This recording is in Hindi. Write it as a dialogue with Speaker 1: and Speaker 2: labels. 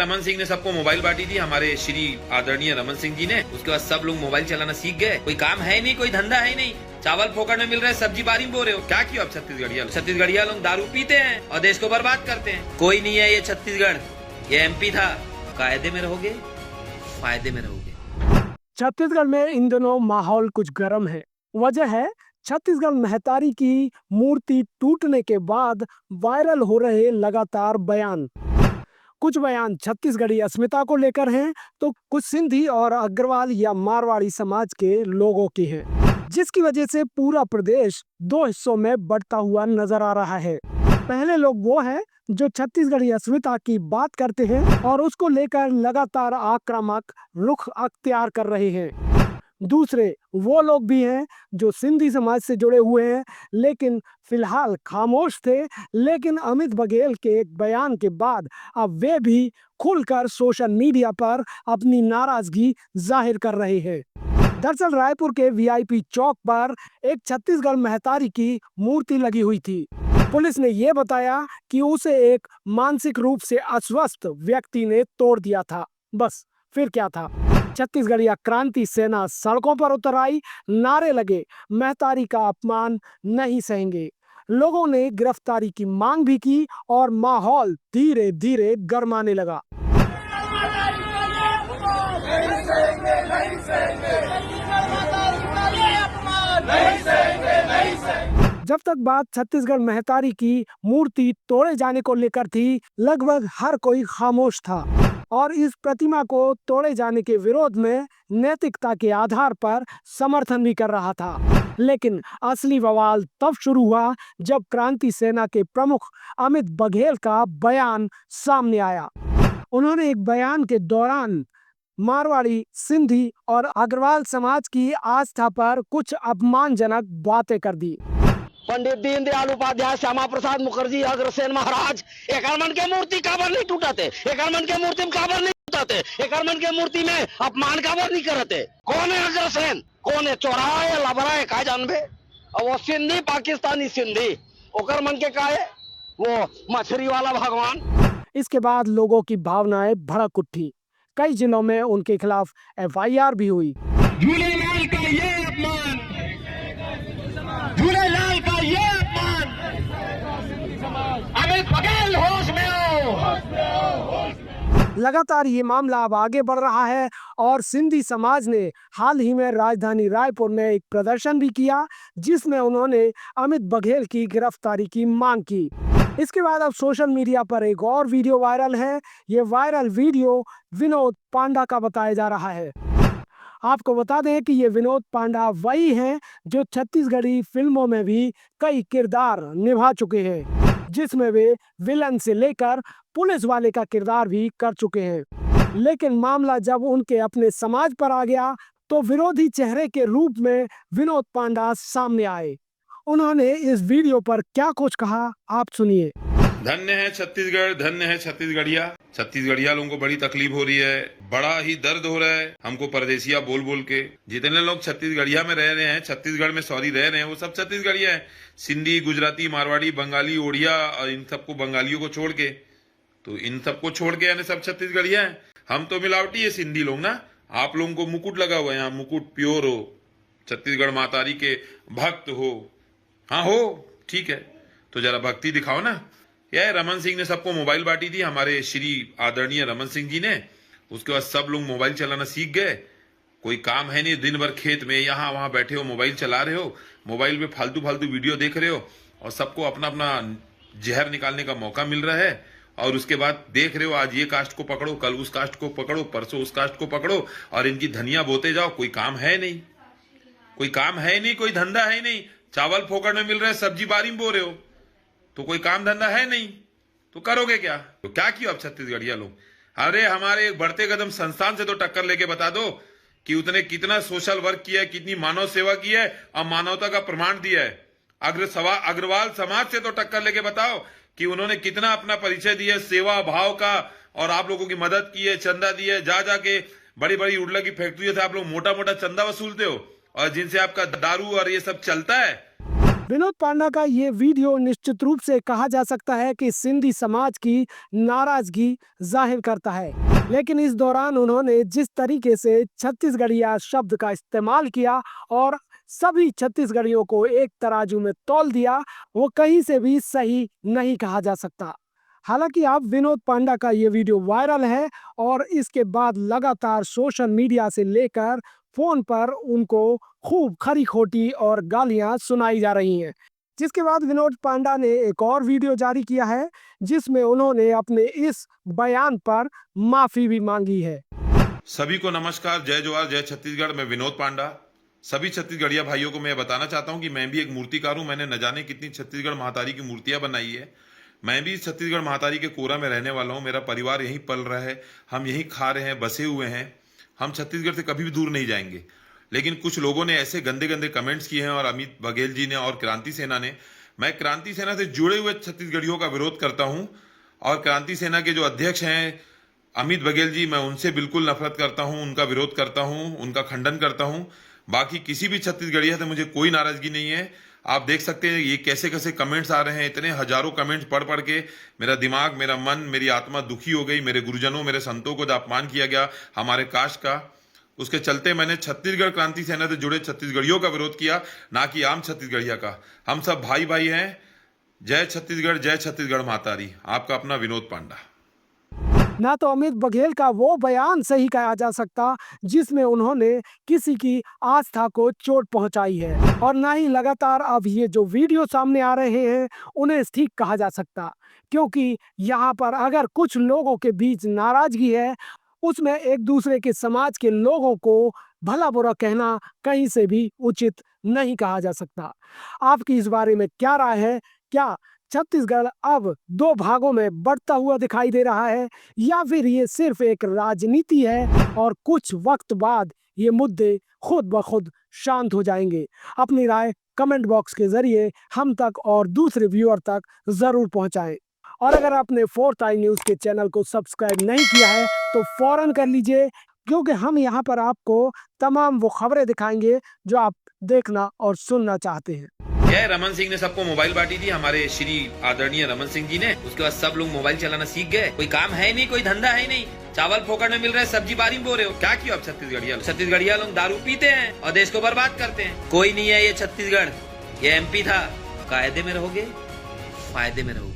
Speaker 1: रमन सिंह ने सबको मोबाइल बांटी थी, हमारे श्री आदरणीय रमन सिंह जी ने। उसके बाद सब लोग मोबाइल चलाना सीख गए। कोई काम है नहीं, कोई धंधा है नहीं, चावल फोकट में मिल रहा है, सब्जी बारी में बो रहे हो। क्या किया अब छत्तीसगढ़िया लोग दारू पीते हैं और देश को बर्बाद करते हैं। कोई नहीं है ये छत्तीसगढ़, ये एमपी था। कायदे में रहोगे, फायदे में रहोगे।
Speaker 2: छत्तीसगढ़ में इन दिनों माहौल कुछ गर्म है। वजह है छत्तीसगढ़ महतारी की मूर्ति टूटने के बाद वायरल हो रहे लगातार बयान। कुछ बयान छत्तीसगढ़ी अस्मिता को लेकर हैं, तो कुछ सिंधी और अग्रवाल या मारवाड़ी समाज के लोगों की हैं, जिसकी वजह से पूरा प्रदेश दो हिस्सों में बढ़ता हुआ नजर आ रहा है। पहले लोग वो हैं जो छत्तीसगढ़ी अस्मिता की बात करते हैं और उसको लेकर लगातार आक्रामक रुख अख्तियार कर रहे हैं। दूसरे वो लोग भी हैं जो सिंधी समाज से जुड़े हुए हैं लेकिन फिलहाल खामोश थे, लेकिन अमित बघेल के एक बयान के बाद अब वे भी खुलकर सोशल मीडिया पर अपनी नाराजगी जाहिर कर रहे हैं। दरअसल रायपुर के वीआईपी चौक पर एक छत्तीसगढ़ महतारी की मूर्ति लगी हुई थी। पुलिस ने यह बताया कि उसे एक मानसिक रूप से अस्वस्थ व्यक्ति ने तोड़ दिया था। बस फिर क्या था, छत्तीसगढ़िया क्रांति सेना सड़कों पर उतर आई, नारे लगे, महतारी का अपमान नहीं सहेंगे। लोगों ने गिरफ्तारी की मांग भी की और माहौल धीरे धीरे गर्माने लगा। जब तक बात छत्तीसगढ़ महतारी की मूर्ति तोड़े जाने को लेकर थी, लगभग हर कोई खामोश था और इस प्रतिमा को तोड़े जाने के विरोध में नैतिकता के आधार पर समर्थन भी कर रहा था। लेकिन असली बवाल तब शुरू हुआ जब क्रांति सेना के प्रमुख अमित बघेल का बयान सामने आया। उन्होंने एक बयान के दौरान मारवाड़ी, सिंधी और अग्रवाल समाज की आस्था पर कुछ अपमानजनक बातें कर दी।
Speaker 3: पंडित दीनदयाल उपाध्याय, श्यामा प्रसाद मुखर्जी, अग्रसेन महाराज, एकरमन के मूर्ति काबर नहीं टूटाते, एकरमन के मूर्ति में काबर नहीं टूटाते, एकरमन के मूर्ति में अपमान काबर नहीं करते। कौन है अग्रसेन, कौन है चौराहा है, लबरा है, का जानबे। और वो सिंधी, पाकिस्तानी सिंधी, ओकर मन के का है, वो मछली वाला भगवान।
Speaker 2: इसके बाद लोगों की भावनाएं भड़क उठी। कई जिलों में उनके खिलाफ एफआईआर भी हुई।
Speaker 3: झूलेलाल का ये अपमान, झूलेलाल का ये अपमान, अमित बघेल होश में आओ।
Speaker 2: लगातार ये मामला अब आगे बढ़ रहा है और सिंधी समाज ने हाल ही में राजधानी रायपुर में एक प्रदर्शन भी किया, जिसमें उन्होंने अमित बघेल की गिरफ्तारी की मांग की। इसके बाद अब सोशल मीडिया पर एक और वीडियो वायरल है। ये वायरल वीडियो विनोद पांडा का बताया जा रहा है। आपको बता दें कि ये विनोद पांडा वही हैं जो छत्तीसगढ़ी फिल्मों में भी कई किरदार निभा चुके हैं, जिसमें वे विलन से लेकर पुलिस वाले का किरदार भी कर चुके हैं। लेकिन मामला जब उनके अपने समाज पर आ गया तो विरोधी चेहरे के रूप में विनोद पांडा सामने आए। उन्होंने इस वीडियो पर क्या कुछ कहा, आप सुनिए।
Speaker 1: धन्य है छत्तीसगढ़, धन्य है छत्तीसगढ़िया। छत्तीसगढ़िया लोगों को बड़ी तकलीफ हो रही है, बड़ा ही दर्द हो रहा है हमको परदेसिया बोल बोल के। जितने लोग छत्तीसगढ़िया में रह रहे हैं, छत्तीसगढ़ में रह रहे हैं, वो सब छत्तीसगढ़िया हैं। सिंधी, गुजराती, मारवाड़ी, बंगाली, ओडिया, इन सबको, बंगालियों को छोड़ के, तो इन सबको छोड़ के यानी सब छत्तीसगढ़िया हैं। हम तो मिलावटी है सिंधी लोग ना। आप लोगों को मुकुट लगा हुआ है, यहाँ मुकुट प्योर हो, छत्तीसगढ़ मातारी के भक्त हो। हाँ हो, ठीक है, तो जरा भक्ति दिखाओ ना। यह रमन सिंह ने सबको मोबाइल बांटी थी, हमारे श्री आदरणीय रमन सिंह जी ने। उसके बाद सब लोग मोबाइल चलाना सीख गए। कोई काम है नहीं, दिन भर खेत में यहाँ वहां बैठे हो, मोबाइल चला रहे हो, मोबाइल में फालतू फालतू वीडियो देख रहे हो और सबको अपना अपना जहर निकालने का मौका मिल रहा है। और उसके बाद देख रहे हो, आज ये कास्ट को पकड़ो, कल उस कास्ट को पकड़ो, परसों उस कास्ट को पकड़ो और इनकी धनिया बोते जाओ। कोई काम है नहीं, कोई काम है नहीं, कोई धंधा है नहीं, चावल फोकट में मिल रहा है, सब्जी बारी में बो रहे हो, तो कोई काम धंधा है नहीं, तो करोगे क्या? तो क्या किया अब छत्तीसगढ़िया लोग? अरे हमारे एक बढ़ते कदम संस्थान से तो टक्कर लेके बता दो कि उसने कितना सोशल वर्क किया है, कितनी मानव सेवा की है और मानवता का प्रमाण दिया है। अग्रवाल समाज से तो टक्कर लेके बताओ कि उन्होंने कितना अपना परिचय दिया, सेवा भाव का, और आप लोगों की मदद की है, चंदा दिया है। जा जाके बड़ी बड़ी उड़ला की फैक्ट्री से आप लोग मोटा मोटा चंदा वसूलते हो और जिनसे आपका दारू और ये सब चलता है।
Speaker 2: विनोद पांडा का ये वीडियो निश्चित रूप से कहा जा सकता है कि सिंधी समाज की नाराजगी जाहिर करता है, लेकिन इस दौरान उन्होंने जिस तरीके से छत्तीसगढ़िया शब्द का इस्तेमाल किया और सभी छत्तीसगढ़ियों को एक तराजू में तौल दिया, वो कहीं से भी सही नहीं कहा जा सकता। हालांकि अब विनोद पांडा का ये वीडियो वायरल है और इसके बाद लगातार सोशल मीडिया से लेकर फोन पर उनको खूब खरी खोटी और गालियां सुनाई जा रही हैं। जिसके बाद विनोद पांडा ने एक और वीडियो जारी किया है जिसमें उन्होंने अपने इस बयान पर माफी भी मांगी है।
Speaker 1: सभी को नमस्कार, जय जवाहर, जय छत्तीसगढ़। मैं विनोद पांडा सभी छत्तीसगढ़िया भाइयों को मैं बताना चाहता हूं कि मैं भी एक मूर्तिकार हूं। मैंने न जाने कितनी छत्तीसगढ़ महातारी की मूर्तियां बनाई है। मैं भी छत्तीसगढ़ महातारी के कोरा में रहने वाला हूं। मेरा परिवार यहीं पल रहा है, हम यहीं खा रहे हैं, बसे हुए हैं। हम छत्तीसगढ़ से कभी भी दूर नहीं जाएंगे। लेकिन कुछ लोगों ने ऐसे गंदे गंदे कमेंट्स किए हैं, और अमित बघेल जी ने और क्रांति सेना ने। मैं क्रांति सेना से जुड़े हुए छत्तीसगढ़ियों का विरोध करता हूं, और क्रांति सेना के जो अध्यक्ष हैं अमित बघेल जी, मैं उनसे बिल्कुल नफरत करता हूं, उनका विरोध करता हूं, उनका खंडन करता हूं। बाकी किसी भी छत्तीसगढ़िया से मुझे कोई नाराजगी नहीं है। आप देख सकते हैं ये कैसे कैसे कमेंट्स आ रहे हैं। इतने हजारों कमेंट्स पढ़ पढ़ के मेरा दिमाग, मेरा मन, मेरी आत्मा दुखी हो गई। मेरे गुरुजनों, मेरे संतों को जो अपमान किया गया हमारे कास्ट का, उसके चलते मैंने छत्तीसगढ़ क्रांति सेना से जुड़े छत्तीसगढ़ियों का विरोध किया, ना कि आम छत्तीसगढ़िया का। हम सब भाई भाई हैं। जय छत्तीसगढ़, जय छत्तीसगढ़ मातारी। आपका अपना विनोद पांडा।
Speaker 2: ना तो अमित बघेल का वो बयान सही कहा जा सकता जिसमें उन्होंने किसी की आस्था को चोट पहुंचाई है, और ना ही लगातार अब ये जो वीडियो सामने आ रहे हैं उन्हें ठीक कहा जा सकता, क्योंकि यहाँ पर अगर कुछ लोगों के बीच नाराजगी है, उसमें एक दूसरे के समाज के लोगों को भला बुरा कहना कहीं से भी उचित नहीं कहा जा सकता। आपकी इस बारे में क्या राय है? क्या छत्तीसगढ़ अब दो भागों में बढ़ता हुआ दिखाई दे रहा है, या फिर ये सिर्फ एक राजनीति है और कुछ वक्त बाद ये मुद्दे खुद ब खुद शांत हो जाएंगे? अपनी राय कमेंट बॉक्स के जरिए हम तक और दूसरे व्यूअर तक जरूर पहुंचाएं। और अगर आपने फोर्थ आई न्यूज़ के चैनल को सब्सक्राइब नहीं किया है तो फौरन कर लीजिए, क्योंकि हम यहाँ पर आपको तमाम वो खबरें दिखाएंगे जो आप देखना और सुनना चाहते हैं।
Speaker 4: यह रमन सिंह ने सबको मोबाइल बांटी थी, हमारे श्री आदरणीय रमन सिंह जी ने। उसके बाद सब लोग मोबाइल चलाना सीख गए। कोई काम है नहीं, कोई धंधा है नहीं, चावल फोकट में मिल रहा है, सब्जी बारी में बो रहे हो। क्या किया अब छत्तीसगढ़िया लोग दारू पीते हैं और देश को बर्बाद करते हैं। कोई नहीं है ये छत्तीसगढ़, ये MP था। कायदे में रहोगे, फायदे में रहोगे।